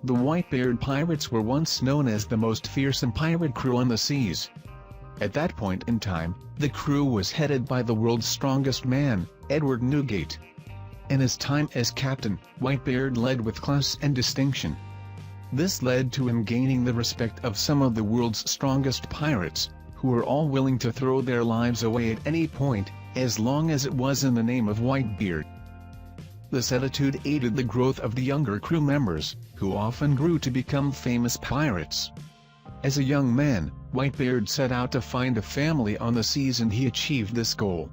The Whitebeard pirates were once known as the most fearsome pirate crew on the seas. At that point in time, the crew was headed by the world's strongest man, Edward Newgate. In his time as captain, Whitebeard led with class and distinction. This led to him gaining the respect of some of the world's strongest pirates, who were all willing to throw their lives away at any point, as long as it was in the name of Whitebeard. This attitude aided the growth of the younger crew members, who often grew to become famous pirates. As a young man, Whitebeard set out to find a family on the seas, and he achieved this goal.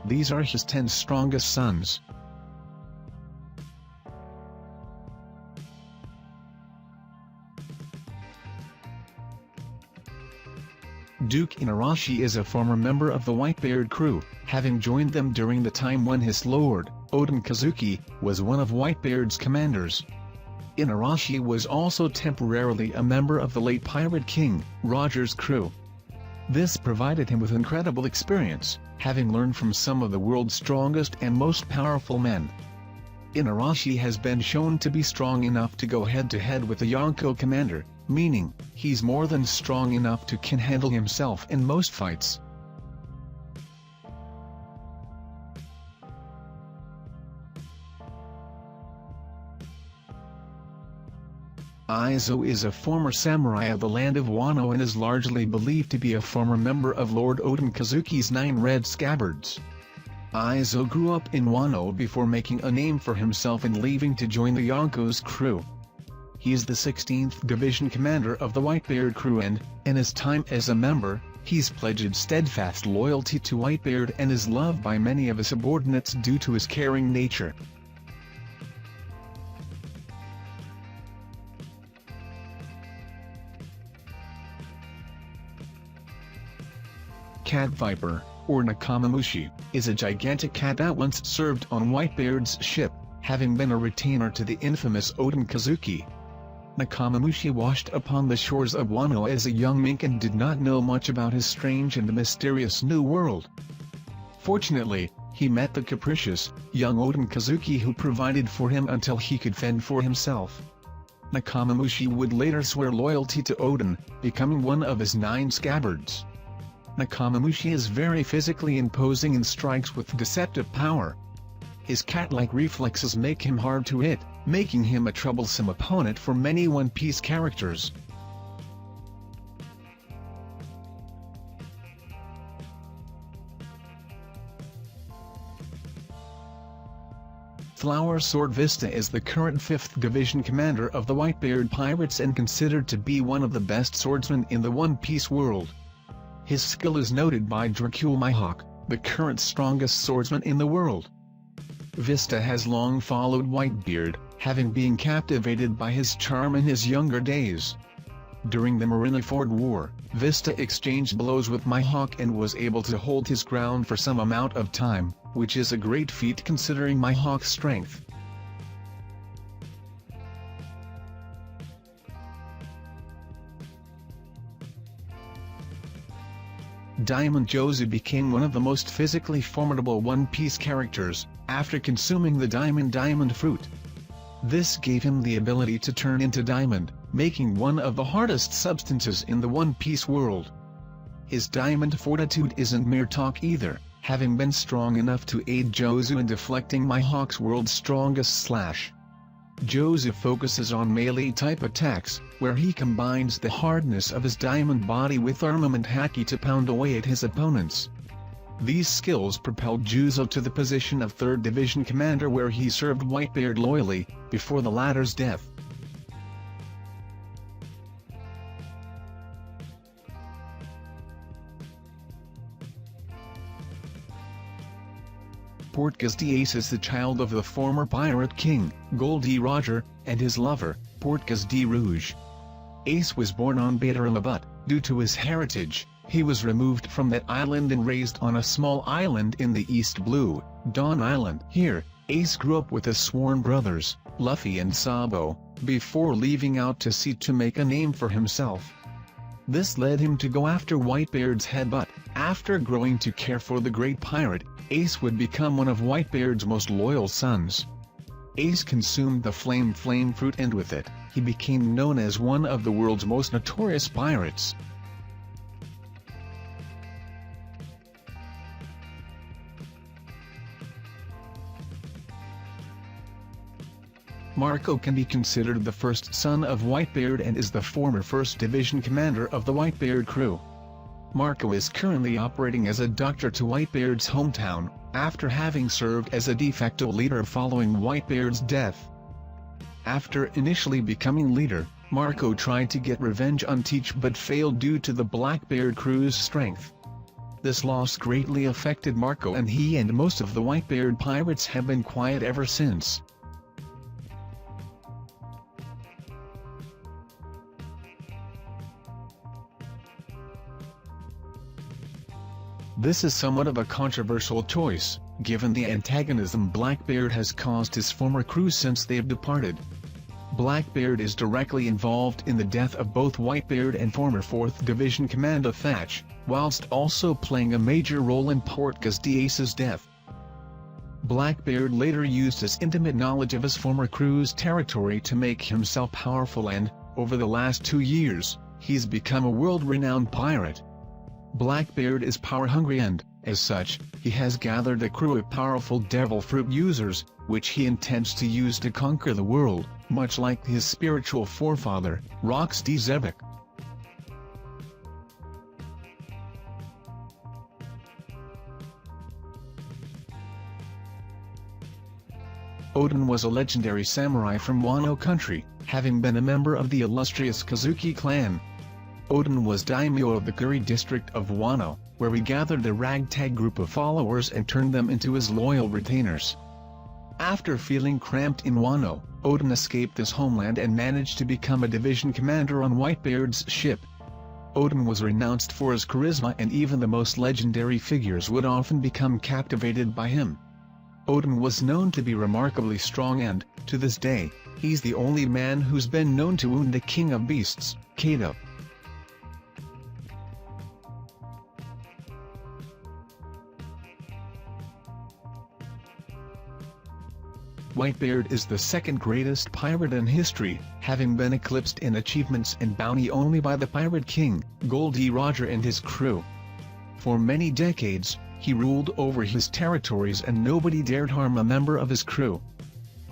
These are his 10 strongest sons. Duke Inarashi is a former member of the Whitebeard crew, having joined them during the time when his lord, Oden Kazuki, was one of Whitebeard's commanders. Inarashi was also temporarily a member of the late Pirate King, Roger's crew. This provided him with incredible experience, having learned from some of the world's strongest and most powerful men. Inarashi has been shown to be strong enough to go head-to-head with the Yonko commander, meaning, he's more than strong enough to can handle himself in most fights. Aizo is a former samurai of the land of Wano and is largely believed to be a former member of Lord Oden Kazuki's 9 Red Scabbards. Aizo grew up in Wano before making a name for himself and leaving to join the Yonko's crew. He is the 16th Division Commander of the Whitebeard crew and, in his time as a member, he's pledged steadfast loyalty to Whitebeard and is loved by many of his subordinates due to his caring nature. Cat Viper, or Nakamamushi, is a gigantic cat that once served on Whitebeard's ship, having been a retainer to the infamous Oden Kazuki. Nakamamushi washed upon the shores of Wano as a young mink and did not know much about his strange and mysterious new world. Fortunately, he met the capricious, young Oden Kazuki who provided for him until he could fend for himself. Nakamamushi would later swear loyalty to Oden, becoming one of his 9 scabbards. Nakamamushi is very physically imposing and strikes with deceptive power. His cat-like reflexes make him hard to hit, making him a troublesome opponent for many One Piece characters. Flower Sword Vista is the current 5th Division commander of the Whitebeard Pirates and considered to be one of the best swordsmen in the One Piece world. His skill is noted by Dracul Mihawk, the current strongest swordsman in the world. Vista has long followed Whitebeard, having been captivated by his charm in his younger days. During the Marineford War, Vista exchanged blows with Mihawk and was able to hold his ground for some amount of time, which is a great feat considering Mihawk's strength. Diamond Jozu became one of the most physically formidable One Piece characters, after consuming the Diamond fruit. This gave him the ability to turn into diamond, making one of the hardest substances in the One Piece world. His diamond fortitude isn't mere talk either, having been strong enough to aid Jozu in deflecting Mihawk's world's strongest slash. Jozu focuses on melee-type attacks, where he combines the hardness of his diamond body with armament haki to pound away at his opponents. These skills propelled Jozu to the position of 3rd Division Commander, where he served Whitebeard loyally, before the latter's death. Portgas D. Ace is the child of the former Pirate King, Goldie Roger, and his lover, Portgas D. Rouge. Ace was born on Baterama, but, due to his heritage, he was removed from that island and raised on a small island in the East Blue, Dawn Island. Here, Ace grew up with his sworn brothers, Luffy and Sabo, before leaving out to sea to make a name for himself. This led him to go after Whitebeard's head, but, after growing to care for the great pirate, Ace would become one of Whitebeard's most loyal sons. Ace consumed the flame fruit, and with it, he became known as one of the world's most notorious pirates. Marco can be considered the first son of Whitebeard and is the former 1st Division commander of the Whitebeard crew. Marco is currently operating as a doctor to Whitebeard's hometown, after having served as a de facto leader following Whitebeard's death. After initially becoming leader, Marco tried to get revenge on Teach but failed due to the Blackbeard crew's strength. This loss greatly affected Marco, and he and most of the Whitebeard pirates have been quiet ever since. This is somewhat of a controversial choice, given the antagonism Blackbeard has caused his former crew since they have departed. Blackbeard is directly involved in the death of both Whitebeard and former 4th Division Commander Thatch, whilst also playing a major role in Portgas d'Ace's death. Blackbeard later used his intimate knowledge of his former crew's territory to make himself powerful, and, over the last 2 years, he's become a world-renowned pirate. Blackbeard is power-hungry and, as such, he has gathered a crew of powerful devil fruit users, which he intends to use to conquer the world, much like his spiritual forefather, Rox D. Zebek. Odin was a legendary samurai from Wano country, having been a member of the illustrious Kazuki clan. Odin was daimyo of the Kuri district of Wano, where he gathered a ragtag group of followers and turned them into his loyal retainers. After feeling cramped in Wano, Odin escaped his homeland and managed to become a division commander on Whitebeard's ship. Odin was renowned for his charisma, and even the most legendary figures would often become captivated by him. Odin was known to be remarkably strong, and, to this day, he's the only man who's been known to wound the king of beasts, Kato. Whitebeard is the second greatest pirate in history, having been eclipsed in achievements and bounty only by the Pirate King, Goldie Roger, and his crew. For many decades, he ruled over his territories and nobody dared harm a member of his crew.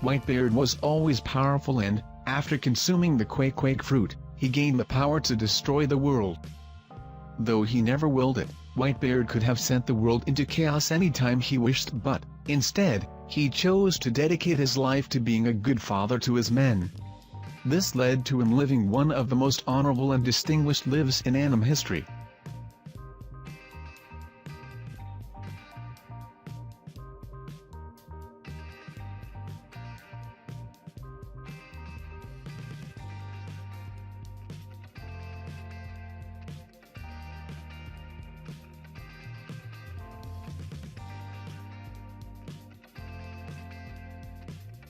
Whitebeard was always powerful and, after consuming the Quake fruit, he gained the power to destroy the world. Though he never willed it, Whitebeard could have sent the world into chaos anytime he wished, but, instead, he chose to dedicate his life to being a good father to his men. This led to him living one of the most honorable and distinguished lives in anime history.